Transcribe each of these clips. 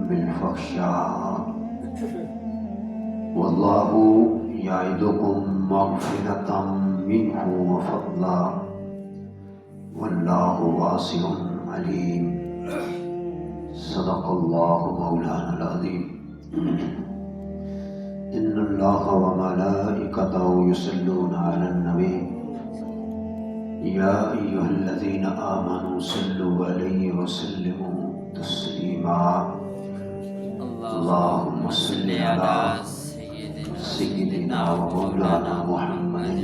بالفحشاء والله يعدكم مغفرة منه وفضلا والله واسع عليم صدق الله مولانا العظيم إن الله وملائكته يصلون على النبي يا أيها الذين آمنوا صلوا عليه وسلموا تسليما اللهم صل على سيدنا ومولانا محمد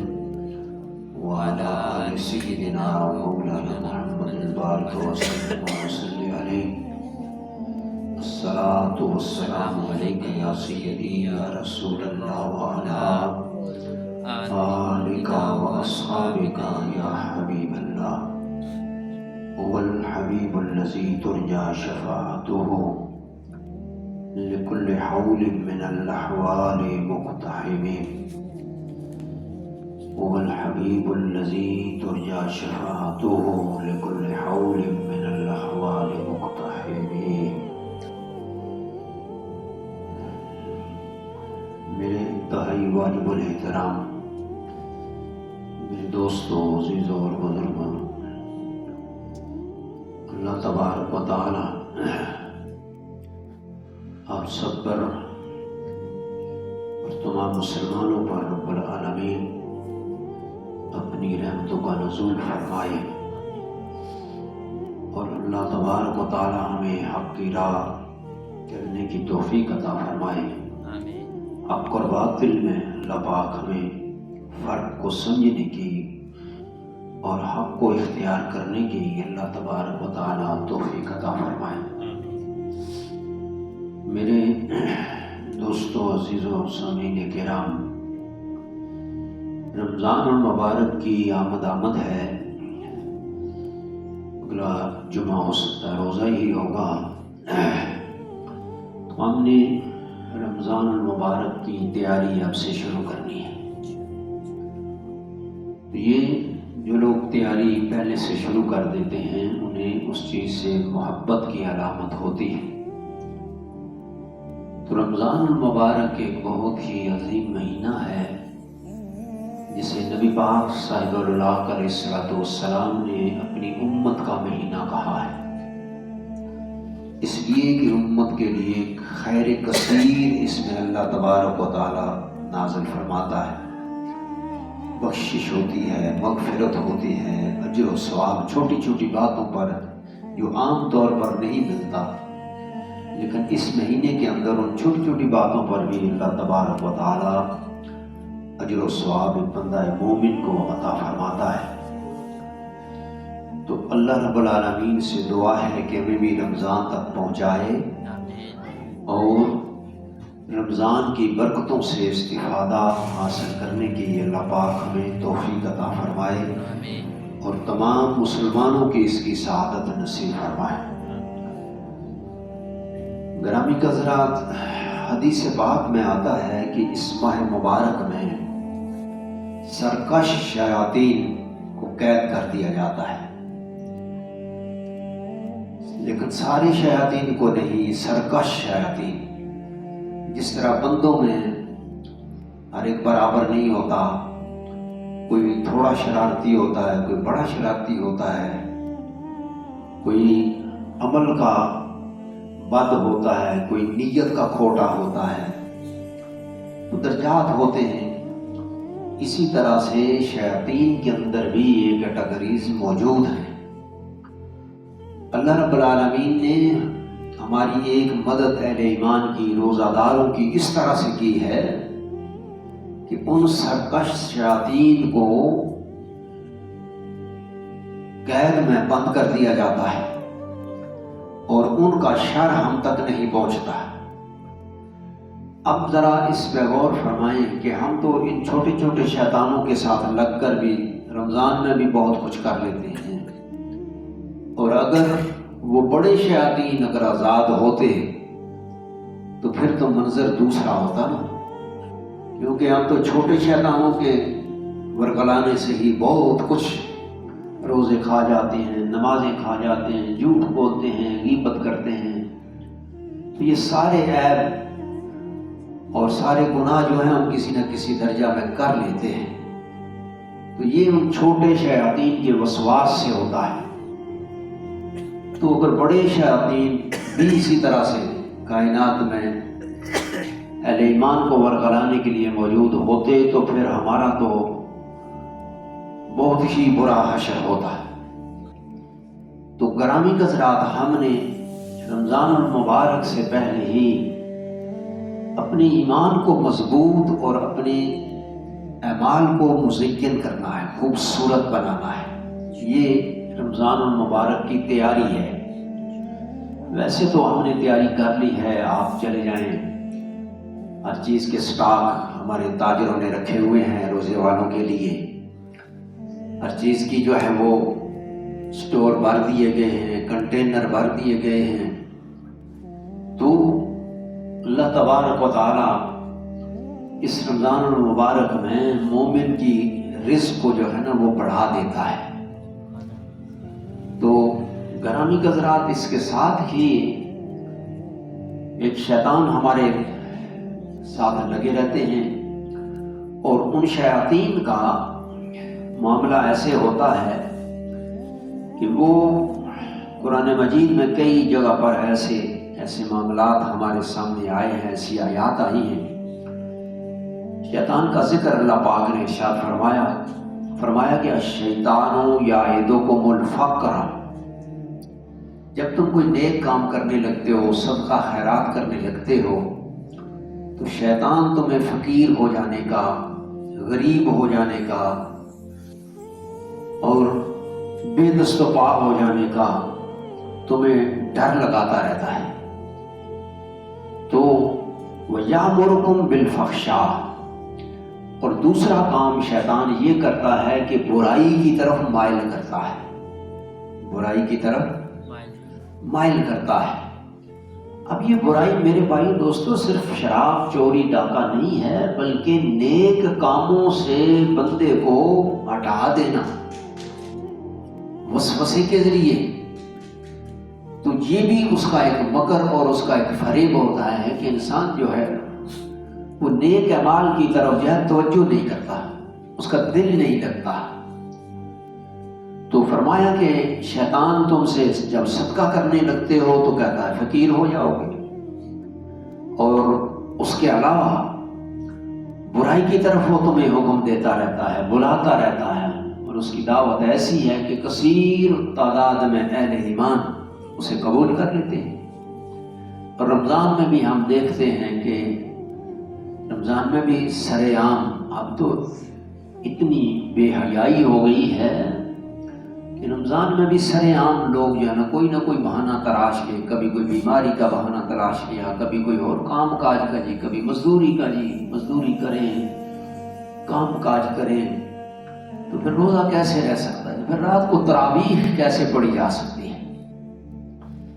وعلى آل سيدنا ومولانا محمد بارك وسلم وصل عليه الصلاة والسلام عليك يا سيدي يا رسول الله وعلى آلك وأصحابك يا حبيب الله هو الحبيب الذي ترجى شفاعته لكل حول من الأحوال مقتحم هو الحبيب الذي ترجى شفاعته لكل حول من الأحوال مقتحم. میرے انتہائی واجب الاحترام میرے دوستوں عزیزوں اور بزرگوں، اللہ تبارک و تعالی آپ سب پر اور تمام مسلمانوں پر رب العالمین اپنی رحمتوں کا نزول فرمائے، اور اللہ تبارک و تعالی ہمیں حق کی راہ چلنے کی توفیق عطا فرمائے. حق اور باطل میں اللہ پاک ہمیں فرق کو سمجھنے کی اور حق کو اختیار کرنے کی اللہ تبارک و تعالی توفیق عطا فرمائے. میرے دوستوں عزیزوں سامعین کرام، رمضان المبارک کی آمد ہے. اگلا جمعہ ہو سکتا ہے روزہ ہی ہوگا. تو ہم نے رمضان المبارک کی تیاری اب سے شروع کرنی ہے. یہ جو لوگ تیاری پہلے سے شروع کر دیتے ہیں انہیں اس چیز سے محبت کی علامت ہوتی ہے. تو رمضان المبارک ایک بہت ہی عظیم مہینہ ہے جسے نبی پاک صاحب اللہ علیہ السلام نے اپنی امت کا مہینہ کہا ہے، اس لیے کہ امت کے لیے خیر کثیر اس میں اللہ تبارک و تعالی نازل فرماتا ہے. بخشش ہوتی ہے، مغفرت ہوتی ہے، اجر و ثواب چھوٹی چھوٹی باتوں پر جو عام طور پر نہیں ملتا، لیکن اس مہینے کے اندر ان چھوٹی چھوٹی باتوں پر بھی اللہ تبارک و تعالی اجر و ثواب بندہ مومن کو عطا فرماتا ہے. تو اللہ رب العالمین سے دعا ہے کہ ہمیں بھی رمضان تک پہنچائے اور رمضان کی برکتوں سے استفادہ حاصل کرنے کی اللہ پاک ہمیں توفیق عطا فرمائے اور تمام مسلمانوں کی اس کی سعادت نصیب فرمائے. گرامی حضرات، حدیث پاک میں آتا ہے کہ اس ماہ مبارک میں سرکش شیاطین کو قید کر دیا جاتا ہے، لیکن ساری شیاطین کو نہیں، سرکش شیاطین. جس طرح بندوں میں ہر ایک برابر نہیں ہوتا، کوئی تھوڑا شرارتی ہوتا ہے، کوئی بڑا شرارتی ہوتا ہے، کوئی عمل کا بد ہوتا ہے، کوئی نیت کا کھوٹا ہوتا ہے، تو درجات ہوتے ہیں. اسی طرح سے شیاطین کے اندر بھی یہ کیٹیگریز موجود ہیں. اللہ رب العالمین نے ہماری ایک مدد اہل ایمان کی، روزہ داروں کی اس طرح سے کی ہے کہ ان سرکش شیاطین کو قید میں بند کر دیا جاتا ہے اور ان کا شر ہم تک نہیں پہنچتا. اب ذرا اس پہ غور فرمائیں کہ ہم تو ان چھوٹے چھوٹے شیطانوں کے ساتھ لگ کر بھی رمضان میں بھی بہت کچھ کر لیتے ہیں، اور اگر وہ بڑے شیاطین اگر آزاد ہوتے تو پھر تو منظر دوسرا ہوتا نا، کیونکہ ہم تو چھوٹے شیطانوں کے ورگلانے سے ہی بہت کچھ روزے کھا جاتے ہیں، نمازیں کھا جاتے ہیں، جھوٹ بولتے ہیں، غیبت کرتے ہیں، تو یہ سارے عیب اور سارے گناہ جو ہیں ہم کسی نہ کسی درجہ میں کر لیتے ہیں، تو یہ ان چھوٹے شیاطین کے وسواس سے ہوتا ہے۔ تو اگر بڑے شیاطین بھی اسی طرح سے کائنات میں اہل ایمان کو ورغلانے کے لیے موجود ہوتے تو پھر ہمارا تو بہت ہی برا حشر ہوتا ہے۔ تو گرامی حضرات، ہم نے رمضان المبارک سے پہلے ہی اپنے ایمان کو مضبوط اور اپنے اعمال کو مزین کرنا ہے، خوبصورت بنانا ہے۔ یہ رمضان المبارک کی تیاری ہے۔ ویسے تو ہم نے تیاری کر لی ہے، آپ چلے جائیں، ہر چیز کے سٹاک ہمارے تاجروں نے رکھے ہوئے ہیں روزے والوں کے لیے، ہر چیز کی جو ہے وہ سٹور بھر دیے گئے ہیں، کنٹینر بھر دیے گئے ہیں۔ تو اللہ تبارک و تعالی اس رمضان المبارک میں مومن کی رزق کو جو ہے نا وہ بڑھا دیتا ہے۔ تو گرامی حضرات، اس کے ساتھ ہی ایک شیطان ہمارے ساتھ لگے رہتے ہیں، اور ان شیاطین کا معاملہ ایسے ہوتا ہے کہ وہ قرآن مجید میں کئی جگہ پر ایسے معاملات ہمارے سامنے آئے ہیں، ایسی آیات آئی ہیں۔ شیطان کا ذکر اللہ پاک نے ارشاد فرمایا کہ الشیطان یعدکم الفقر، جب تم کوئی نیک کام کرنے لگتے ہو، صدقہ خیرات کرنے لگتے ہو، تو شیطان تمہیں فقیر ہو جانے کا، غریب ہو جانے کا اور بے دست و پا ہو جانے کا تمہیں ڈر لگاتا رہتا ہے۔ تو وَيَأْمُرُكُمْ بِالْفَحْشَاءِ، اور دوسرا کام شیطان یہ کرتا ہے کہ برائی کی طرف مائل کرتا ہے، برائی کی طرف مائل کرتا ہے۔ اب یہ برائی میرے بھائی دوستو صرف شراب چوری ڈاکہ نہیں ہے، بلکہ نیک کاموں سے بندے کو ہٹا دینا وسوسے کے ذریعے، تو یہ بھی اس کا ایک مکر اور اس کا ایک فریب ہوتا ہے کہ انسان جو ہے وہ نیک اعمال کی طرف جو ہے توجہ نہیں کرتا، اس کا دل نہیں لگتا۔ تو فرمایا کہ شیطان تم سے جب صدقہ کرنے لگتے ہو تو کہتا ہے فقیر ہو جاؤ گے، اور اس کے علاوہ برائی کی طرف وہ تمہیں حکم دیتا رہتا ہے، بلاتا رہتا ہے، اور اس کی دعوت ایسی ہے کہ کثیر تعداد میں اہل ایمان اسے قبول کر لیتے ہیں۔ اور رمضان میں بھی ہم دیکھتے ہیں کہ رمضان میں بھی سر عام اب تو اتنی بے حیائی ہو گئی ہے کہ رمضان میں بھی سر عام لوگ جو ہے نا کوئی بہانہ تلاش کے، کبھی کوئی بیماری کا بہانہ تلاش کیا، کبھی کوئی اور کام کاج کا جی، کبھی مزدوری کا جی، مزدوری کریں، کام کاج کریں، تو پھر روزہ کیسے رہ سکتا ہے؟ پھر رات کو تراویح کیسے پڑھی جا سکتی ہے؟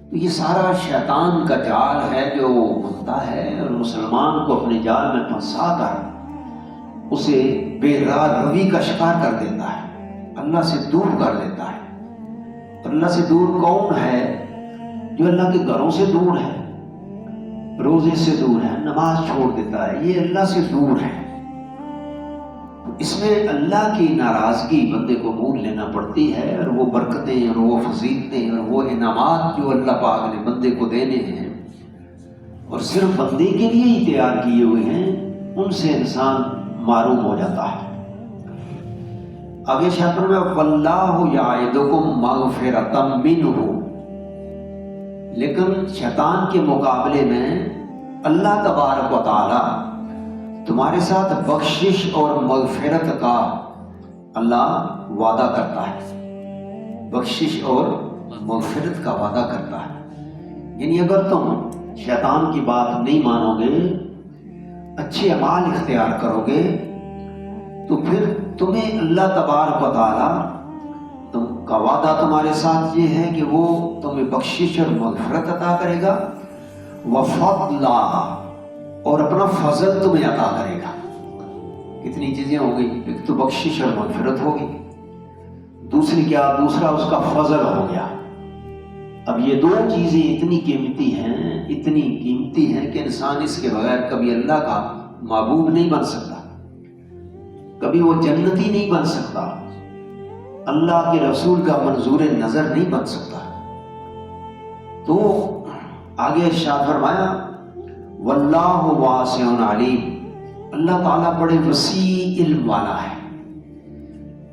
تو یہ سارا شیطان کا جال ہے جو بنتا ہے اور مسلمان کو اپنے جال میں پھنسا کر اسے بے راہ روی کا شکار کر دیتا ہے، اللہ سے دور کر دیتا ہے۔ اور اللہ سے دور کون ہے؟ جو اللہ کے گھروں سے دور ہے، روزے سے دور ہے، نماز چھوڑ دیتا ہے، یہ اللہ سے دور ہے۔ اس میں اللہ کی ناراضگی بندے کو مول لینا پڑتی ہے، اور وہ برکتیں اور وہ فضیلتیں اور وہ انعامات جو اللہ پاک نے بندے کو دینے ہیں اور صرف بندے کے لیے ہی تیار کیے ہوئے ہیں، ان سے انسان معروم ہو جاتا ہے۔ آگے شاطر میں وَاللَّهُ يَعِدُكُمْ مَغْفِرَةً مِّنْهُ، لیکن شیطان کے مقابلے میں اللہ تبارک و تعالی تمہارے ساتھ بخشش اور مغفرت کا اللہ وعدہ کرتا ہے، بخشش اور مغفرت کا وعدہ کرتا ہے۔ یعنی اگر تم شیطان کی بات نہیں مانو گے، اچھے اعمال اختیار کرو گے، تو پھر تمہیں اللہ تبارک و تعالی تم کا وعدہ تمہارے ساتھ یہ ہے کہ وہ تمہیں بخشش اور مغفرت عطا کرے گا، وفضلا، اور اپنا فضل تمہیں عطا کرے گا۔ کتنی چیزیں ہو گئی، ایک تو بخشش اور مغفرت ہوگی، دوسری کیا؟ دوسرا اس کا فضل ہو گیا۔ اب یہ دو چیزیں اتنی قیمتی ہیں، اتنی قیمتی ہیں کہ انسان اس کے بغیر کبھی اللہ کا محبوب نہیں بن سکتا، کبھی وہ جنتی نہیں بن سکتا، اللہ کے رسول کا منظور نظر نہیں بن سکتا۔ تو آگے ارشاد فرمایا واللہ واسع علیم، اللہ تعالیٰ بڑے وسیع علم والا ہے،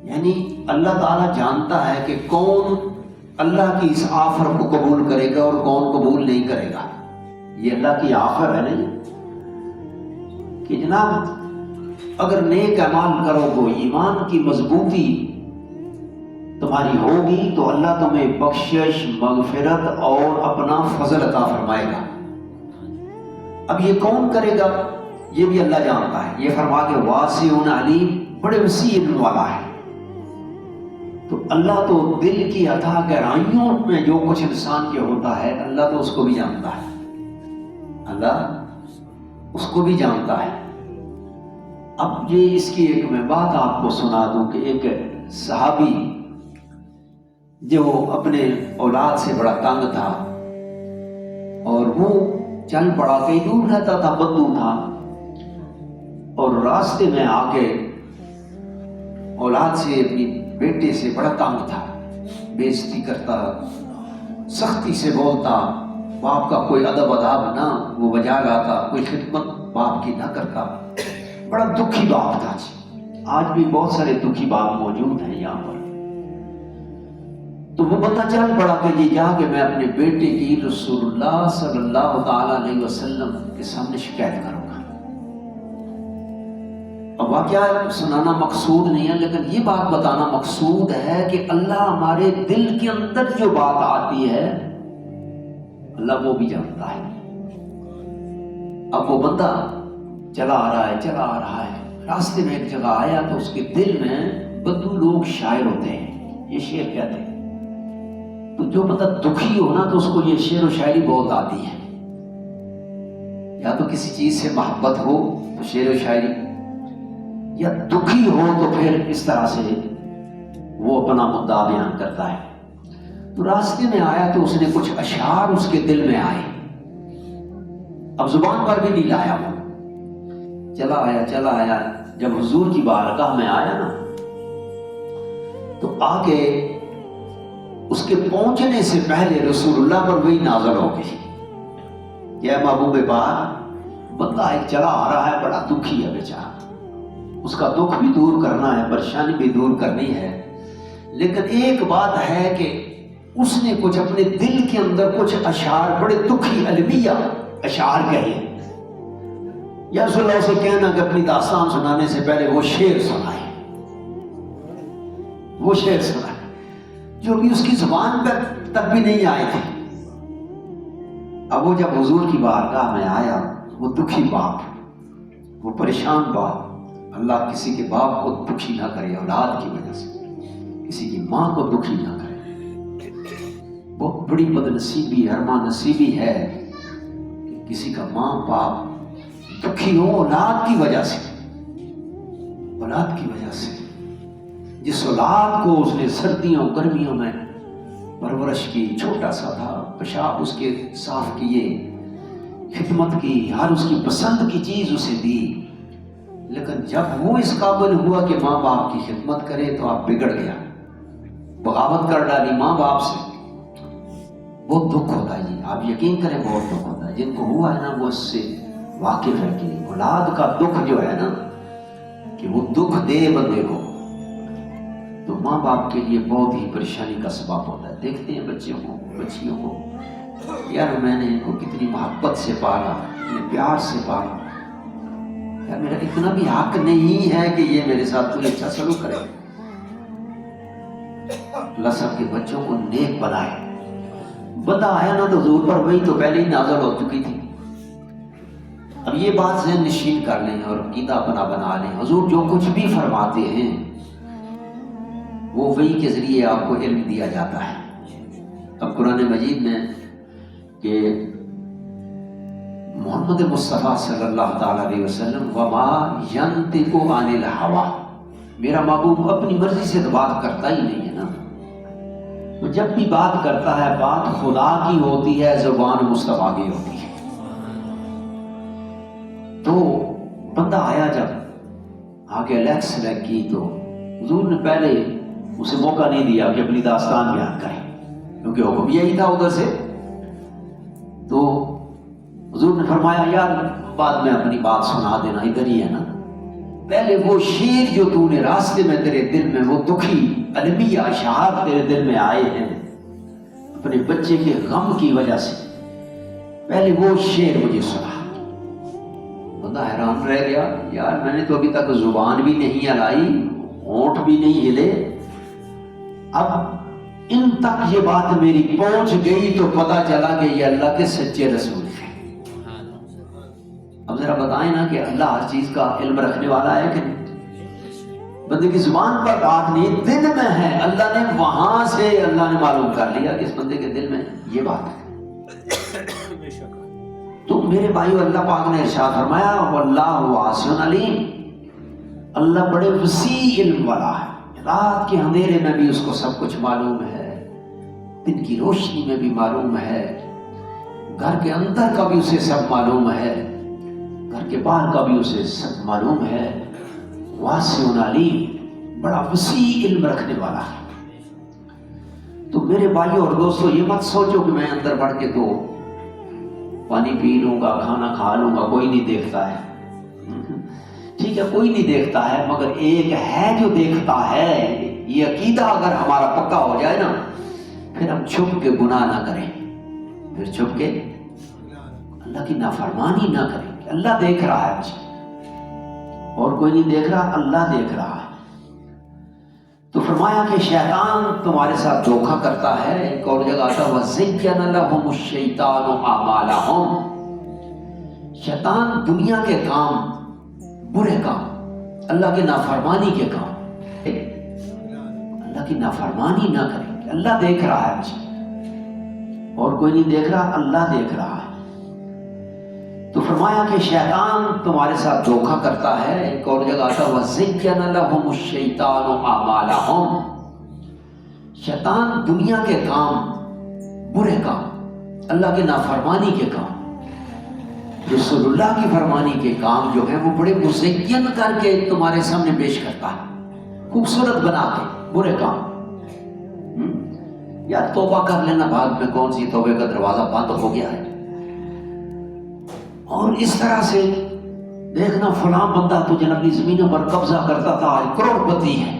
یعنی اللہ تعالیٰ جانتا ہے کہ کون اللہ کی اس آفر کو قبول کرے گا اور کون قبول نہیں کرے گا۔ یہ اللہ کی آفر ہے نہیں کہ جناب اگر نیک اعمال کرو گو، ایمان کی مضبوطی تمہاری ہوگی تو اللہ تمہیں بخشش، مغفرت اور اپنا فضل عطا فرمائے گا۔ اب یہ کون کرے گا یہ بھی اللہ جانتا ہے۔ یہ فرما کے واسع علیم، بڑے وسیع علم والا ہے۔ تو اللہ تو دل کی اتھاہ گہرائیوں میں جو کچھ انسان کے ہوتا ہے اللہ تو اس کو بھی جانتا ہے، اللہ اس کو بھی جانتا ہے۔ اب یہ اس کی ایک میں بات آپ کو سنا دوں کہ ایک صحابی جو اپنے اولاد سے بڑا تنگ تھا اور وہ چل پڑا، کہیں دور رہتا تھا، بدو تھا، اور راستے میں آ کے اولاد سے، اپنی بیٹے سے بڑا تنگ تھا، بے عزتی کرتا، سختی سے بولتا، باپ کا کوئی ادب اداب نہ وہ بجا لاتا، کوئی خدمت باپ کی نہ کرتا، بڑا دکھی باپ تھا۔ آج بھی بہت سارے دکھی باپ موجود ہیں یہاں پر۔ تو وہ بندہ چل پڑا کہ جی جا کے میں اپنے بیٹے کی رسول اللہ صلی اللہ تعالی علیہ وسلم کے سامنے شکایت کروں گا۔ اب واقعہ سنانا مقصود نہیں ہے، لیکن یہ بات بتانا مقصود ہے کہ اللہ ہمارے دل کے اندر جو بات آتی ہے اللہ وہ بھی جانتا ہے۔ اب وہ بندہ چلا آ رہا ہے، راستے میں ایک جگہ آیا تو اس کے دل میں بدو لوگ شاعر ہوتے ہیں، یہ شعر کہتے ہیں۔ تو جو بندہ دکھی ہو نا تو اس کو یہ شعر و شاعری بہت آتی ہے، یا تو کسی چیز سے محبت ہو تو شعر و شاعری، یا دکھی ہو تو پھر اس طرح سے وہ اپنا مدعا بیان کرتا ہے۔ تو راستے میں آیا تو اس نے کچھ اشعار اس کے دل میں آئے، اب زبان پر بھی نہیں لایا، وہ چلا آیا جب حضور کی بارگاہ میں آیا نا تو آ کے اس کے پہنچنے سے پہلے رسول اللہ پر وہی نازل ہو گئی کہ اے محبوب پاک، بندہ ایک چلا آ رہا ہے، بڑا دکھی ہے بیچارہ، اس کا دکھ بھی دور کرنا ہے، پریشانی بھی دور کرنی ہے، لیکن ایک بات ہے کہ اس نے کچھ اپنے دل کے اندر کچھ اشعار، بڑے دکھی المیہ اشعار کہے۔ یا رسول اللہ سے کہنا کہ اپنی داستان سنانے سے پہلے وہ شعر سنائے جو بھی اس کی زبان پر تک بھی نہیں آئے تھے۔ اب وہ جب حضور کی بارگاہ میں آیا، وہ دکھی باپ، وہ پریشان باپ، اللہ کسی کے باپ کو دکھی نہ کرے اولاد کی وجہ سے، کسی کی ماں کو دکھی نہ کرے۔ بہت بڑی بد نصیبی، ارما نصیبی ہے کہ کسی کا ماں باپ دکھی ہو اولاد کی وجہ سے، جس اولاد کو اس نے سردیوں گرمیوں میں پرورش کی، چھوٹا سا تھا، پیشاب اس کے صاف کیے، خدمت کی، ہر اس کی پسند کی چیز اسے دی، لیکن جب وہ اس قابل ہوا کہ ماں باپ کی خدمت کرے تو آپ بگڑ گیا، بغاوت کر ڈالی ماں باپ سے۔ بہت دکھ ہوتا ہے جی، آپ یقین کریں بہت دکھ ہوتا ہے، جن کو ہوا ہے نا وہ اس سے واقف ہے کہ اولاد کا دکھ جو ہے نا کہ وہ دکھ دے بندے کو تو ماں باپ کے لیے بہت ہی پریشانی کا سبب ہوتا ہے۔ دیکھتے ہیں بچیوں کو، یار میں نے ان کو کتنی محبت سے پالا، اتنے پیار سے پالا، یار میرا اتنا بھی حق نہیں ہے کہ یہ میرے ساتھ کوئی اچھا سلوک کرے۔ اللہ سب کے بچوں کو نیک بنائے۔ بندہ آیا نا تو حضور پر وہی تو پہلے ہی نازل ہو چکی تھی۔ اب یہ بات ذہن نشین کر لیں اور عقیدہ اپنا بنا لیں، حضور جو کچھ بھی فرماتے ہیں وہ وحی کے ذریعے آپ کو علم دیا جاتا ہے۔ اب قرآن مجید میں کہ محمد مصطفیٰ صلی اللہ تعالی علیہ وسلم وما ینطق عن الہویٰ، میرا محبوب اپنی مرضی سے تو بات کرتا ہی نہیں ہے نا، تو جب بھی بات کرتا ہے بات خدا کی ہوتی ہے، زبان مصطفیٰ کی ہوتی ہے۔ جب آگے الیکس سلیکٹ کی تو حضور نے پہلے اسے موقع نہیں دیا کہ اپنی داستان بیان کرے، کیونکہ حکم یہی تھا ادھر سے. تو حضور نے فرمایا یار بعد میں اپنی بات سنا دینا، ادھر ہی ہے نا. پہلے وہ شیر جو تو نے راستے میں تیرے دل میں وہ دکھی المیہ اشعار تیرے دل میں آئے ہیں اپنے بچے کے غم کی وجہ سے، پہلے وہ شیر مجھے سنا. بندہ حیران رہ گیا، یار میں نے تو ابھی تک زبان بھی نہیں ہلائی، ہونٹ بھی نہیں ہلے، اب ان تک یہ بات میری پہنچ گئی تو پتہ چلا کہ یہ اللہ کے سچے رسول ہیں. اب ذرا بتائیں نا کہ اللہ ہر چیز کا علم رکھنے والا ہے کہ نہیں؟ بندے کی زبان پر بات نہیں، دل میں ہے. اللہ نے وہاں سے اللہ نے معلوم کر لیا کہ اس بندے کے دل میں یہ بات ہے. تو میرے بھائیو، اللہ پاک نے ارشاد فرمایا واللہ واسع علیم، اللہ بڑے وسیع علم والا ہے. رات کے اندھیرے میں بھی اس کو سب کچھ معلوم ہے، دن کی روشنی میں بھی معلوم ہے، گھر کے اندر کا بھی اسے سب معلوم ہے، گھر کے باہر کا بھی اسے سب معلوم ہے. واسع علیم، بڑا وسیع علم رکھنے والا ہے. تو میرے بھائیو اور دوستو، یہ مت سوچو کہ میں اندر بڑھ کے تو پانی پی لوں گا، کھانا کھا لوں گا، کوئی نہیں دیکھتا ہے. ٹھیک ہے، کوئی نہیں دیکھتا ہے، مگر ایک ہے جو دیکھتا ہے. یہ عقیدہ اگر ہمارا پکا ہو جائے نا، پھر ہم چھپ کے گناہ نہ کریں، پھر چھپ کے اللہ کی نافرمانی نہ کریں. اللہ دیکھ رہا ہے مجھے، اور کوئی نہیں دیکھ رہا، اللہ دیکھ رہا ہے. تو فرمایا کہ شیطان تمہارے ساتھ دھوکہ کرتا ہے. ایک اور جگہ آتا ہے وَزَيَّنَ لَهُمُ الشَّيْطَانُ أَعْمَالَهُمْ، شیطان دنیا کے کام، برے کام، اللہ کی نافرمانی کے کام، اللہ کی نافرمانی نہ کریں. اللہ دیکھ رہا ہے مجھے، اور کوئی نہیں دیکھ رہا، اللہ دیکھ رہا ہے. تو فرمایا کہ شیطان تمہارے ساتھ دھوکہ کرتا ہے. ایک اور جگہ آتا ہے وَزَيَّنَ لَهُمُ الشَّيْطَانُ أَعْمَالَهُمْ، شیطان دنیا کے کام، برے کام، اللہ کی نافرمانی کے کام، رسول اللہ کی فرمانی کے کام جو ہیں وہ بڑے مزین کر کے تمہارے سامنے پیش کرتا ہے، خوبصورت بنا کے. برے کام یار توبہ کر لینا، بعد میں کون سی توبے کا دروازہ بند ہو گیا ہے. اور اس طرح سے دیکھنا فلاں بندہ تو جنابی زمینوں پر قبضہ کرتا تھا، آج کروڑ پتی ہے،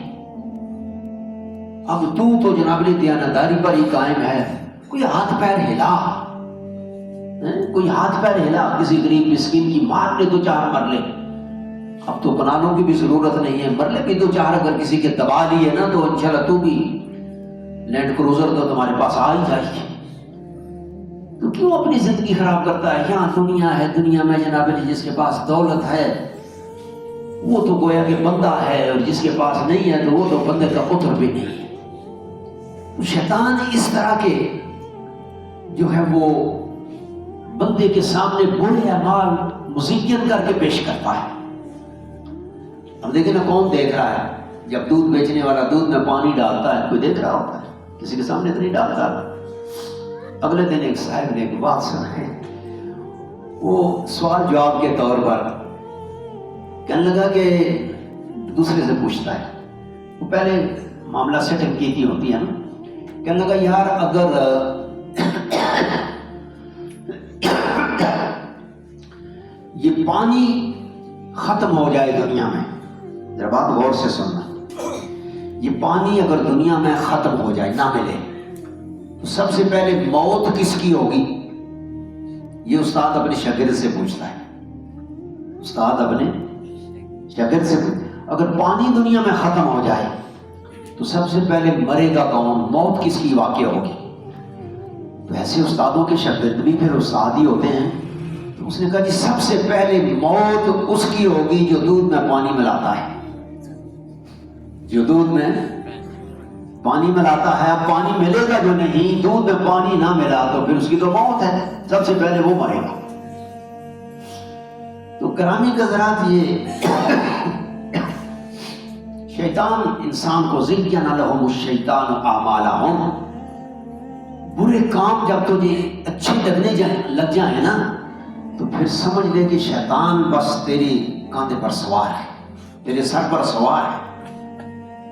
اب تو جنابی دیانتداری پر ہی قائم ہے. کوئی ہاتھ پیر ہلا، کوئی ہاتھ پیر ہلا، کسی غریب مسکین کی مار لے، دو چار مر لے. اب تو کنانوں کی بھی ضرورت نہیں ہے، مر لے بھی دو چار. اگر کسی کے دبا لیے نا تو انشاءاللہ تو بھی لینڈ کروزر تو تمہارے پاس آ ہی جائے گی. تو کیوں اپنی زندگی خراب کرتا ہے؟ یہاں دنیا ہے، دنیا میں جناب جس کے پاس دولت ہے وہ تو گویا کہ بندہ ہے، اور جس کے پاس نہیں ہے تو وہ تو بندے کا پتر بھی نہیں ہے. تو شیطان اس طرح کے جو ہے وہ بندے کے سامنے برے اعمال مزین کر کے پیش کرتا ہے. اب دیکھیں نا کون دیکھ رہا ہے؟ جب دودھ بیچنے والا دودھ میں پانی ڈالتا ہے، کوئی دیکھ رہا ہوتا ہے؟ کسی کے سامنے تو نہیں ڈالتا. اگلے دن ایک صاحب نے ایک بات سنائی، وہ سوال جواب کے طور پر کہنے لگا کہ دوسرے سے پوچھتا ہے، وہ پہلے معاملہ سیٹل کی تھی ہوتی ہے نا. کہنے لگا یار اگر یہ پانی ختم ہو جائے دنیا میں، ذرا بات غور سے سننا، یہ پانی اگر دنیا میں ختم ہو جائے، نہ ملے، تو سب سے پہلے موت کس کی ہوگی؟ یہ استاد اپنے شاگرد سے پوچھتا ہے. استاد اپنے شاگرد سے اگر پانی دنیا میں ختم ہو جائے تو سب سے پہلے مرے گا کون؟ موت کس کی واقع ہوگی؟ تو ایسے استادوں کے شاگرد بھی پھر استاد ہی ہوتے ہیں. تو اس نے کہا جی سب سے پہلے موت اس کی ہوگی جو دودھ میں پانی ملاتا ہے، جو دودھ میں پانی ملاتا ہے. اب پانی ملے گا جو نہیں، دودھ میں پانی نہ ملا تو پھر اس کی تو موت ہے، سب سے پہلے وہ مرے گا. تو کرامی حضرات، یہ شیطان انسان کو زین لہم الشیطان اعمالہم، برے کام جب تجھے اچھے لگ جائیں نا تو پھر سمجھ لے کہ شیطان بس تیری کاندھے پر سوار ہے، تیرے سر پر سوار ہے،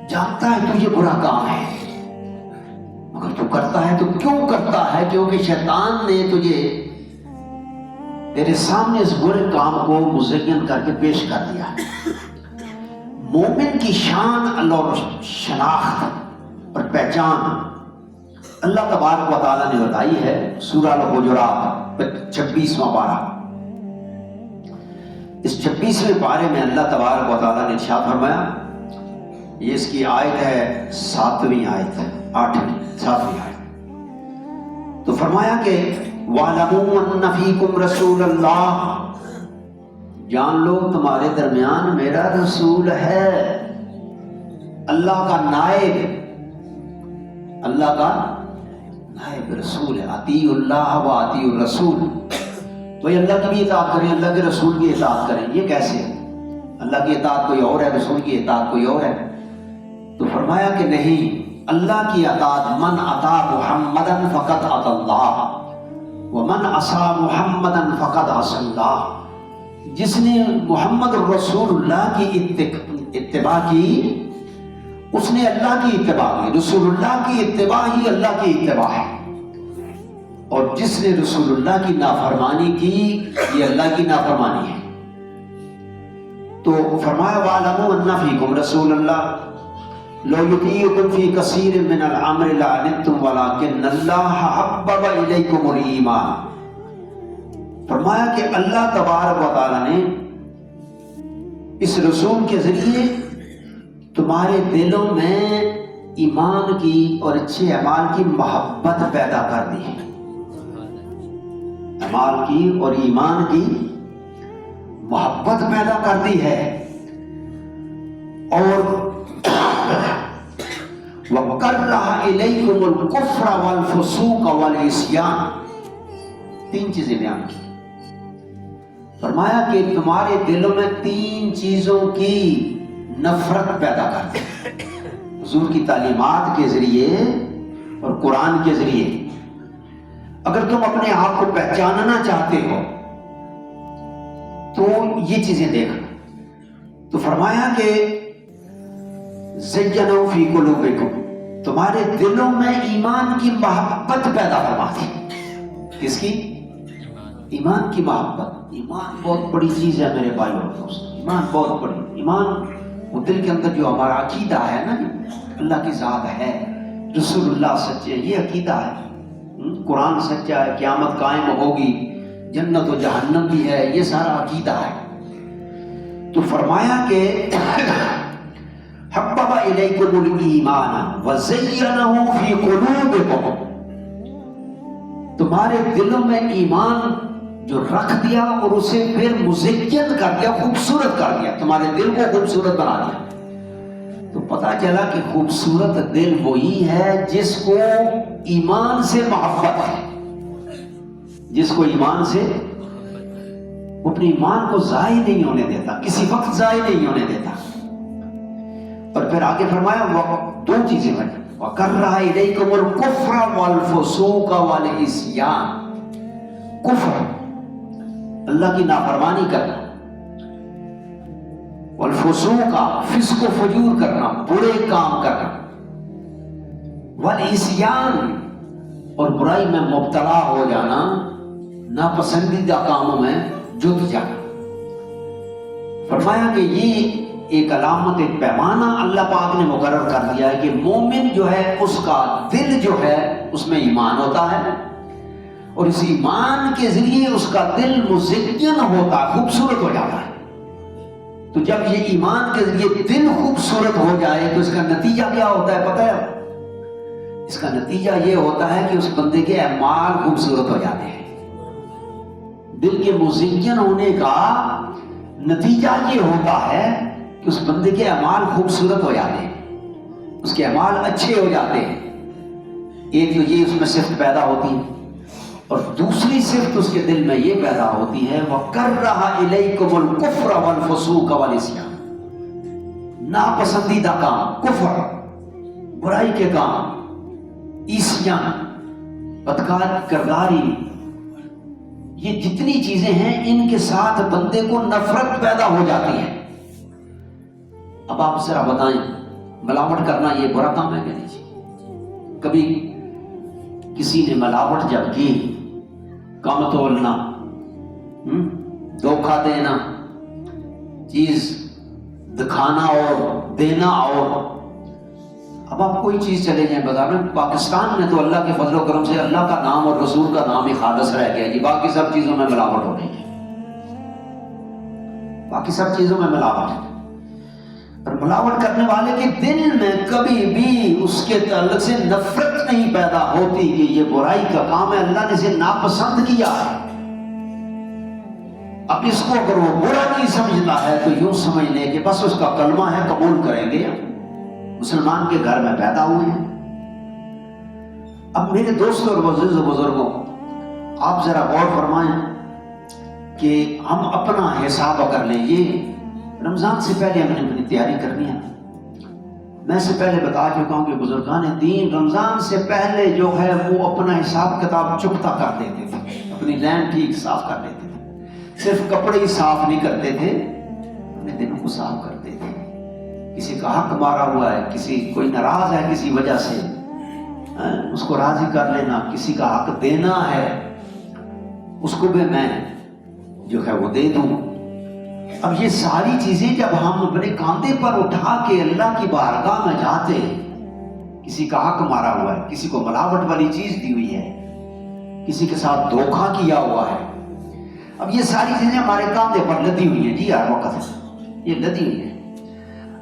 جانتا ہے تو یہ برا کام ہے، مگر تو کرتا ہے تو کیوں کرتا ہے؟ کیونکہ شیطان نے تجھے تیرے سامنے اس برے کام کو مزین کر کے پیش کر دیا ہے۔ مومن کی شان اللہ شناخت اور پہچان اللہ تبارک و تعالیٰ نے بتائی ہے سورہ الحجرات 26واں پارہ۔ اس 26ویں پارے میں اللہ تبارک و تعالیٰ نے ارشاد فرمایا، یہ اس کی آیت ہے 7ویں آیت ہے، 7ویں آیت، تو فرمایا کہ وَاعْلَمُوا أَنَّ فِيكُمْ رَسُولَ اللَّهِ، جان لو تمہارے درمیان میرا رسول ہے، اللہ کا نائب، اللہ کا نائب رسول ہے۔ اطیعوا اللہ و اطیعوا الرسول، بھائی اللہ کی بھی اطاعت کریں، اللہ کے رسول کی اطاعت کریں۔ یہ کیسے؟ اللہ کی اطاعت کوئی اور ہے، رسول کی اطاعت کوئی اور ہے؟ تو فرمایا کہ نہیں، اللہ کی اطاعت من اطاع محمدا فقد اطاع اللہ ومن عصى محمدا فقد عصى اللہ، جس نے محمد رسول اللہ کی اتباع کی اس نے اللہ کی اتباع کی۔ رسول اللہ کی اتباع ہی اللہ کی اتباع ہے، اور جس نے رسول اللہ کی نافرمانی کی یہ اللہ کی نافرمانی ہے۔ تو فرمایا وَاعْلَمُوا أَنَّ فِيكُمْ رَسُولَ اللَّهِ لَوْ يُطِيعُكُمْ فِي كَثِيرٍ مِّنَ الْأَمْرِ لَعَنِتُّمْ وَلَٰكِنَّ اللَّهَ حَبَّبَ إِلَيْكُمُ الْإِيمَانَ، فرمایا کہ اللہ تبارک و تعالیٰ نے اس رسول کے ذریعے تمہارے دلوں میں ایمان کی اور اچھے اعمال کی محبت پیدا کر دی ہے، اعمال کی اور ایمان کی محبت پیدا کر دی ہے، اور وَكَرَّهَ إِلَيْكُمُ الْكُفْرَ وَالْفُسُوقَ وَالْعِصْيَانَ، تین چیزیں بیان کی۔ فرمایا کہ تمہارے دلوں میں تین چیزوں کی نفرت پیدا کر دی، حضور کی تعلیمات کے ذریعے اور قرآن کے ذریعے۔ اگر تم اپنے آپ کو پہچاننا چاہتے ہو تو یہ چیزیں دیکھنا۔ تو فرمایا کہ زَيَّنَوْا فِي قُلُوبِكُمْ، تمہارے دلوں میں ایمان کی محبت پیدا فرما دی۔ کس کی؟ ایمان کی محبت۔ ایمان بہت بڑی چیز ہے میرے بھائی اور دوست، ایمان بہت بڑی۔ ایمان وہ دل کے اندر جو ہمارا عقیدہ ہے نا، اللہ کی ذات ہے، رسول اللہ سچے، یہ عقیدہ ہے، قرآن سچا ہے، قیامت قائم ہوگی، جنت و جہنم بھی ہے، یہ سارا عقیدہ ہے۔ تو فرمایا کہ حبب الیکم الایمان وزینہ فی قلوبکم، تمہارے دلوں میں ایمان جو رکھ دیا اور اسے پھر مزین کر دیا، خوبصورت کر دیا، تمہارے دل کو خوبصورت بنا دیا۔ تو پتہ چلا کہ خوبصورت دل وہی ہے جس کو ایمان سے محبت ہے، جس کو ایمان سے، وہ اپنے ایمان کو ضائع نہیں ہونے دیتا، کسی وقت ضائع نہیں ہونے دیتا۔ اور پھر آگے فرمایا دو چیزیں بنی، وَكَرَّهَ إِلَيْكُمُ الْكُفْرَ وَالْفُسُوقَ وَالْعِصْيَانَ، کفر، اللہ کی نافرمانی کرنا، والفسوق، فسق و فجور کرنا، برے کام کرنا، والعصیان، اور برائی میں مبتلا ہو جانا، ناپسندیدہ کاموں میں جت جانا۔ فرمایا کہ یہ ایک علامت، ایک پیمانہ اللہ پاک نے مقرر کر دیا ہے کہ مومن جو ہے اس کا دل جو ہے اس میں ایمان ہوتا ہے، اور اس ایمان کے ذریعے اس کا دل مزین ہوتا ہے، خوبصورت ہو جاتا ہے۔ تو جب یہ ایمان کے ذریعے دل خوبصورت ہو جائے تو اس کا نتیجہ کیا ہوتا ہے پتہ ہے؟ اس کا نتیجہ یہ ہوتا ہے کہ اس بندے کے اعمال خوبصورت ہو جاتے ہیں۔ دل کے مزین ہونے کا نتیجہ یہ ہوتا ہے کہ اس بندے کے اعمال خوبصورت ہو جاتے ہیں، اس کے اعمال اچھے ہو جاتے ہیں۔ ایک تو یہ اس میں صفت پیدا ہوتی ہے، اور دوسری صفت اس کے دل میں یہ پیدا ہوتی ہے وَكَرَّهَ إِلَيْكُمُ الْكُفْرَ وَالْفُسُوقَ وَالْعِصْيَانَ، ناپسندیدہ کام، کفر، برائی کے کام، عصیان، بدکار کرداری، یہ جتنی چیزیں ہیں ان کے ساتھ بندے کو نفرت پیدا ہو جاتی ہے۔ اب آپ ذرا بتائیں، ملاوٹ کرنا یہ برا کام ہے کہ نہیں جی؟ کبھی کسی نے ملاوٹ جب کی، کم تولنا، دھوکہ دینا، چیز دکھانا اور دینا، اور اب آپ کوئی چیز چلے جائیں بازار میں، پاکستان میں تو اللہ کے فضل و کرم سے اللہ کا نام اور رسول کا نام ہی خالص رہ گیا جی، باقی سب چیزوں میں ملاوٹ ہو رہی ہے، باقی سب چیزوں میں ملاوٹ ہے۔ اور ملاوٹ کرنے والے کے دل میں کبھی بھی اس کے تعلق سے نفرت نہیں پیدا ہوتی کہ یہ برائی کا کام ہے، اللہ نے اسے ناپسند کیا ہے۔ اب اس کو اگر وہ برا نہیں سمجھنا ہے تو یوں سمجھ لے کہ بس اس کا کلمہ ہے، قبول کریں گے، مسلمان کے گھر میں پیدا ہوئے ہیں۔ اب میرے دوستوں اور عزیز و بزرگوں، آپ ذرا غور فرمائیں کہ ہم اپنا حساب اگر لیں، یہ رمضان سے پہلے ہم نے اپنی تیاری کرنی ہے۔ میں سے پہلے بتا چکا ہوں کہ بزرگان دین رمضان سے پہلے جو ہے وہ اپنا حساب کتاب چکتا کر دیتے تھے، اپنی لین ٹھیک صاف کر لیتے تھے، صرف کپڑے ہی صاف نہیں کرتے تھے، اپنے دلوں کو صاف کرتے تھے۔ کسی کا حق مارا ہوا ہے، کسی کوئی ناراض ہے کسی وجہ سے، اس کو راضی کر لینا، کسی کا حق دینا ہے اس کو بھی میں جو ہے وہ دے دوں۔ اب یہ ساری چیزیں جب ہم اپنے کاندھے پر اٹھا کے اللہ کی بارگاہ میں جاتے، کسی کا حق مارا ہوا ہے، کسی کو ملاوٹ والی چیز دی ہوئی ہے، کسی کے ساتھ دھوکہ کیا ہوا ہے، اب یہ ساری چیزیں ہمارے کاندھے پر لدی ہوئی ہیں جی، ہر وقت یہ لدی ہوئی ہیں۔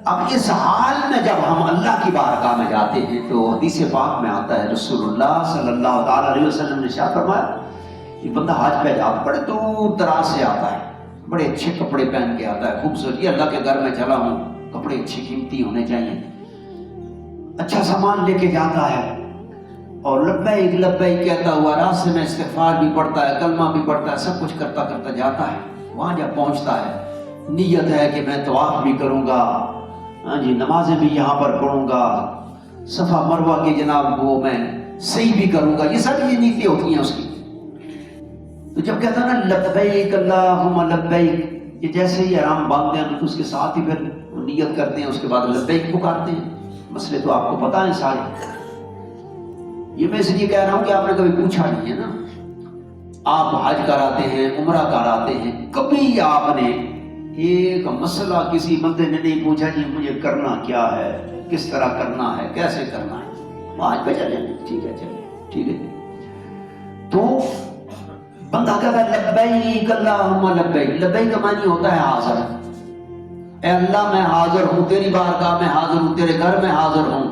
اب اس حال میں جب ہم اللہ کی بارگاہ میں جاتے ہیں تو حدیث پاک میں آتا ہے، رسول اللہ صلی اللہ تعالی علیہ وسلم نے ارشاد فرمایا، یہ بندہ حج پہ جاتا بڑے دور دراز سے آتا ہے، بڑے اچھے کپڑے پہن کے آتا ہے، خوبصورت، یہ اللہ کے گھر میں چلا ہوں، کپڑے اچھے قیمتی ہونے چاہیے، اچھا سامان لے کے جاتا ہے، اور لبیک لبیک کہتا ہوا راستے میں استغفار بھی پڑھتا ہے، کلمہ بھی پڑھتا ہے، سب کچھ کرتا کرتا جاتا ہے۔ وہاں جب پہنچتا ہے نیت ہے کہ میں طواف بھی کروں گا، ہاں جی، نمازیں بھی یہاں پر پڑھوں گا، صفا مروہ کی جناب وہ میں صحیح بھی کروں گا، یہ سب یہ نیتیں ہوتی ہیں اس کی۔ تو جب کہتا ہے نا لبیک اللہم لبیک، یہ جیسے ہی آرام باندھتے ہیں تو اس کے ساتھ ہی پھر نیت کرتے ہیں، اس کے بعد لبیک پکارتے ہیں۔ مسئلے تو آپ کو پتہ ہیں سارے، یہ میں اس لیے کہہ رہا ہوں کہ آپ نے کبھی پوچھا نہیں ہے نا، آپ حج کراتے ہیں، عمرہ کراتے ہیں، کبھی آپ نے ایک مسئلہ کسی بندے نے نہیں پوچھا جی مجھے کرنا کیا ہے، کس طرح کرنا ہے، کیسے کرنا ہے، آج پہ چلیں، ٹھیک ہے چلیں، ٹھیک ہے۔ تو بندہ کہتا ہے لبیک اللہم لبیک، لبیک کا معنی ہوتا ہے حاضر، اے اللہ میں حاضر ہوں، تیری بارگاہ میں حاضر ہوں، تیرے گھر میں حاضر ہوں۔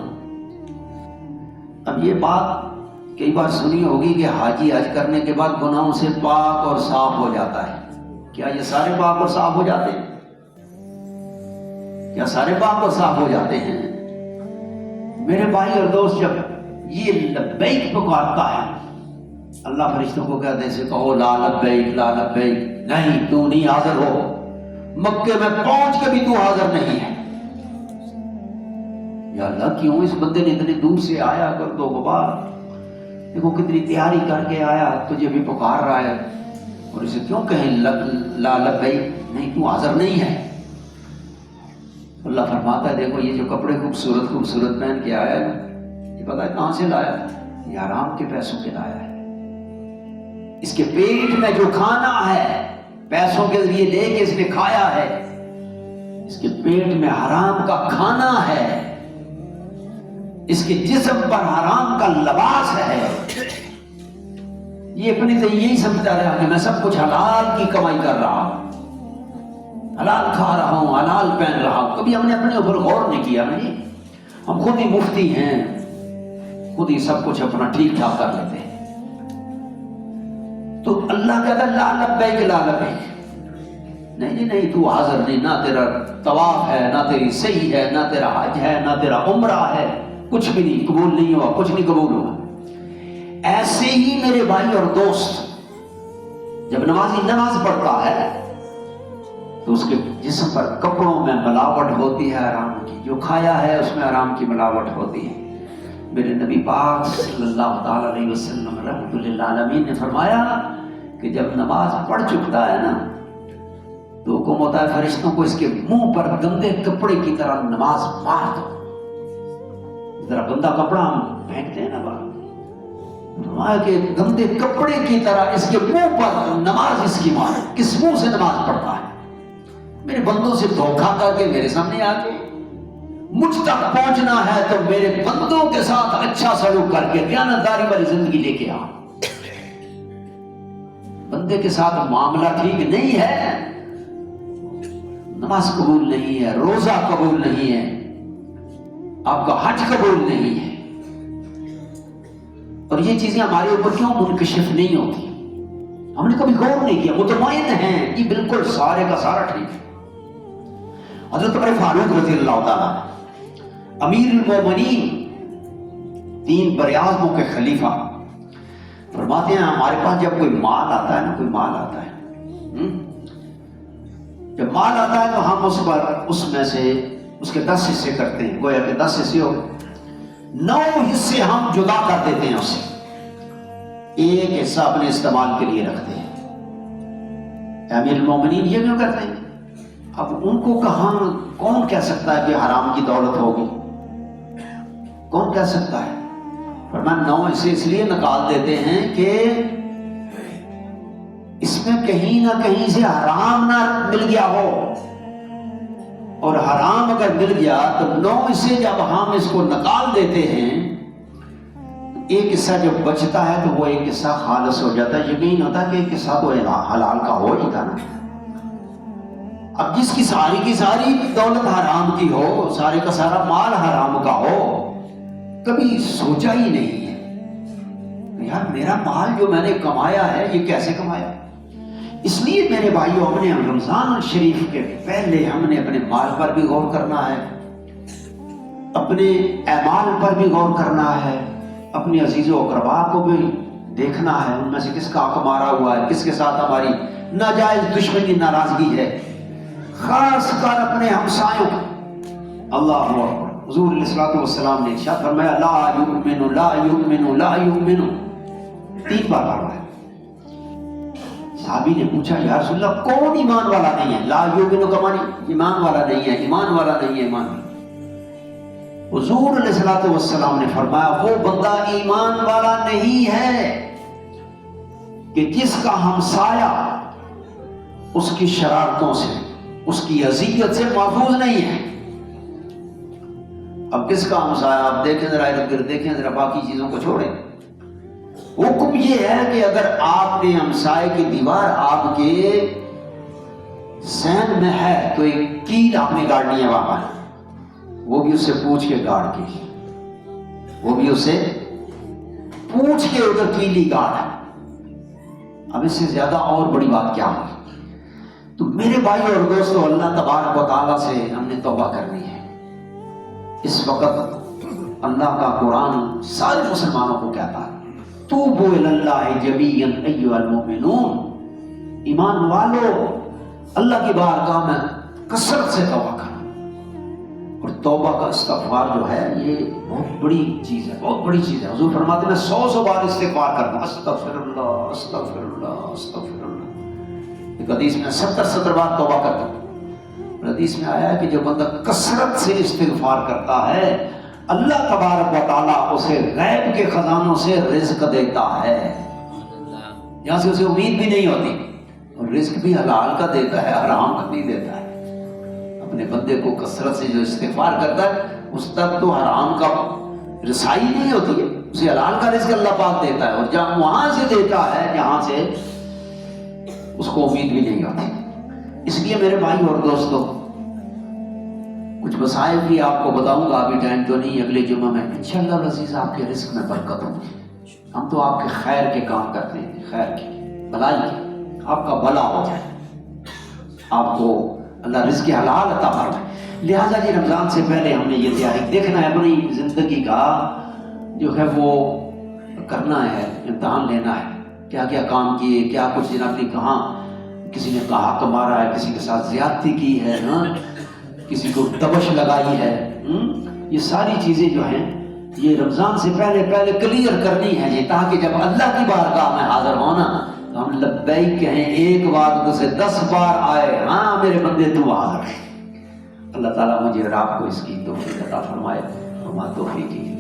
اب یہ بات کئی بار سنی ہوگی کہ حاجی حج کرنے کے بعد گناہوں سے پاک اور صاف ہو جاتا ہے، کیا یہ سارے پاک اور صاف ہو جاتے ہیں؟ کیا سارے پاک اور صاف ہو جاتے ہیں؟ میرے بھائی اور دوست، جب یہ لبیک پکارتا ہے، اللہ فرشتوں کو کہتے ہیں اسے کہو لا لبیک لا لبیک، نہیں تو نہیں حاضر ہو، مکے میں پہنچ کے بھی تو حاضر نہیں ہے۔ یا اللہ کیوں اس بندے نے اتنے دور سے آیا کر دو غبار، دیکھو کتنی تیاری کر کے آیا، تجھے بھی پکار رہا ہے، اور اسے کیوں کہیں لا لبیک، نہیں تو حاضر نہیں ہے۔ اللہ فرماتا ہے دیکھو یہ جو کپڑے خوبصورت خوبصورت پہن کے آیا ہے، یہ پتہ ہے کہاں سے لایا ہے؟ یہ حرام کے پیسوں کے لایا ہے۔ اس کے پیٹ میں جو کھانا ہے پیسوں کے ذریعے لے کے اس نے کھایا ہے، اس کے پیٹ میں حرام کا کھانا ہے، اس کے جسم پر حرام کا لباس ہے، یہ اپنی تو یہی سمجھتا رہا کہ میں سب کچھ حلال کی کمائی کر رہا ہوں، حلال کھا رہا ہوں، حلال پہن رہا ہوں۔ کبھی ہم نے اپنے اوپر غور نہیں کیا نہیں، ہم خود ہی مفتی ہیں، خود ہی سب کچھ اپنا ٹھیک ٹھاک کر لیتے ہیں۔ تو اللہ کہتا ہے لا لبیک لا لبیک، نہیں نہیں تو حاضر نہیں، نہ تیرا طواف ہے، نہ تیری صحیح ہے، نہ تیرا حج ہے، نہ تیرا عمرہ ہے، کچھ بھی نہیں، قبول نہیں ہوا، کچھ نہیں قبول ہوا۔ ایسے ہی میرے بھائی اور دوست، جب نمازی نماز پڑھتا ہے تو اس کے جسم پر کپڑوں میں ملاوٹ ہوتی ہے حرام کی، جو کھایا ہے اس میں حرام کی ملاوٹ ہوتی ہے۔ میرے نبی پاک صلی اللہ تعالی علیہ وسلم رحمۃ للعالمین نے فرمایا کہ جب نماز پڑھ چکتا ہے نا تو حکم ہوتا ہے فرشتوں کو اس کے منہ پر گندے کپڑے کی طرح نماز مار دو. ذرا گندا کپڑا ہم پھینکتے ہیں نا باہر، کہ گندے کپڑے کی طرح اس کے منہ پر نماز اس کی مار. کس منہ سے نماز پڑھتا ہے؟ میرے بندوں سے دھوکہ کر کے میرے سامنے آ کے مجھ تک پہنچنا ہے تو میرے بندوں کے ساتھ اچھا سلوک کر کے دیانتداری والی زندگی لے کے آ. بندے کے ساتھ معاملہ ٹھیک نہیں ہے، نماز قبول نہیں ہے، روزہ قبول نہیں ہے، آپ کا حج قبول نہیں ہے. اور یہ چیزیں ہمارے اوپر کیوں منکشف نہیں ہوتی؟ ہم نے کبھی غور نہیں کیا. مطمئن ہیں کہ بالکل سارے کا سارا ٹھیک ہے. حضرت عمر فاروق رضی اللہ تعالیٰ امیر المومنین، 3 براعظموں کے خلیفہ، فرماتے ہیں ہمارے پاس جب کوئی مال آتا ہے نا، کوئی مال آتا ہے، جب مال آتا ہے تو ہم اس میں سے اس کے 10 حصے کرتے ہیں. گویا کہ 10 حصے ہو، 9 حصے ہم جدا کر دیتے ہیں اسے، 1 حصہ اپنے استعمال کے لیے رکھتے ہیں. امیر المومنین یہ کیوں کرتے ہیں؟ اب ان کو کون کہہ سکتا ہے کہ حرام کی دولت ہوگی؟ کون کہہ سکتا ہے؟ فرمایا 9 حصے اس لیے نکال دیتے ہیں کہ اس میں کہیں نہ کہیں سے حرام نہ مل گیا ہو، اور حرام اگر مل گیا تو 9 حصے جب ہم اس کو نکال دیتے ہیں، 1 حصہ جب بچتا ہے تو وہ 1 حصہ خالص ہو جاتا ہے. یقین ہوتا ہے کہ 1 حصہ تو حلال کا ہو ہی تھا نا. اب جس کی ساری دولت حرام کی ہو، سارے کا سارا مال حرام کا ہو، کبھی سوچا ہی نہیں ہے یار میرا مال جو میں نے کمایا ہے یہ کیسے کمایا. اس لیے میرے بھائیوں، ہم نے رمضان شریف کے پہلے ہم نے اپنے مال پر بھی غور کرنا ہے، اپنے اعمال پر بھی غور کرنا ہے، اپنے عزیز و اقربا کو بھی دیکھنا ہے، ان میں سے کس کا حق مارا ہوا ہے، کس کے ساتھ ہماری ناجائز دشمنی ناراضگی ہے، خاص کر اپنے ہمسایوں کو. اللہ اکبر. حضور علیہ الصلوۃ والسلام نے ارشاد فرمایا لا یؤمن لا یؤمن لا یؤمن، 3 بار پڑھا ہے. صحابی نے پوچھا یا رسول اللہ کون ایمان والا نہیں ہے؟ لا یؤمن کا معنی ایمان والا نہیں ہے، ایمان والا نہیں ہے، ایمان نہیں. حضور علیہ الصلوۃ والسلام نے فرمایا وہ بندہ ایمان والا نہیں ہے کہ جس کا ہمسایہ اس کی شرارتوں سے، اس کی اذیت سے محفوظ نہیں ہے. اب کس کا ہمسایہ؟ آپ دیکھیں ذرا ارد گرد، دیکھیں ذرا، باقی چیزوں کو چھوڑیں. حکم یہ ہے کہ اگر آپ نے ہمسائے کی دیوار آپ کے سین میں ہے تو ایک کیل آپ نے گاڑنی ہے وہاں پر، وہ بھی اس سے پوچھ کے گاڑ کے، وہ بھی اس سے پوچھ کے ادھر کیلی گاڑ. اب اس سے زیادہ اور بڑی بات کیا ہوگی؟ تو میرے بھائی اور دوستو، اللہ تبارک و تعالیٰ سے ہم نے توبہ کرنی ہے. اس وقت اللہ کا قرآن سارے مسلمانوں کو کہتا ہے توبوا الی اللہ جمیعا ایھا المؤمنون، ایمان والو اللہ کی بارگاہ میں کثرت سے توبہ کرو. اور توبہ کا استغفار جو ہے یہ بہت بڑی چیز ہے، بہت بڑی چیز ہے. حضور فرماتے ہیں 100 بار استغفار کرتا ہوں، استغفر اللہ استغفر اللہ استغفر اللہ. ایک حدیث میں 70 بار توبہ کرتا ہوں. حدیث میں آیا ہے کہ جو بندہ کثرت سے استغفار کرتا ہے اللہ تبارک و تعالیٰ اسے غیب کے خزانوں سے رزق دیتا ہے، یہاں سے اسے امید بھی نہیں ہوتی، اور رزق بھی حلال کا دیتا ہے، حرام کا نہیں دیتا ہے. اپنے بندے کو کثرت سے جو استغفار کرتا ہے اس تک تو حرام کا رسائی نہیں ہوتی ہے، اسے حلال کا رزق اللہ پاک دیتا ہے، اور جہاں وہاں سے دیتا ہے جہاں سے اس کو امید بھی نہیں ہوتی. اس لیے میرے بھائی اور دوستو، کچھ مسائل بھی آپ کو بتاؤں گا، ابھی ٹائم تو نہیں، اگلے جمعہ میں انشاءاللہ العزیز آپ کے رزق میں برکت ہوگی. ہم تو آپ کے خیر کے کام کرتے ہیں، خیر کی، بھلائی کی، آپ کا بھلا ہو جائے، آپ کو اللہ رزق حلال عطا فرمائے. لہٰذا جی رمضان سے پہلے ہم نے یہ تیاری دیکھنا ہے، اپنی زندگی کا جو ہے وہ کرنا ہے، امتحان لینا ہے، کیا کیا کام کیے، کیا کچھ جناب نے کہاں کسی نے کہا مارا ہے، کسی کے ساتھ زیادتی کی ہے، کسی کو دبش لگائی ہے. یہ ساری چیزیں جو ہیں یہ رمضان سے پہلے کلیئر کرنی ہے جی، تاکہ جب اللہ کی بارگاہ میں حاضر ہونا ہم لبیک کہیں ایک بار تو سے 10 بار آئے، ہاں میرے بندے تو حاضر ہے۔ اللہ تعالیٰ مجھے اور آپ کو اس کی توفیق عطا فرمائے، وما توفیقی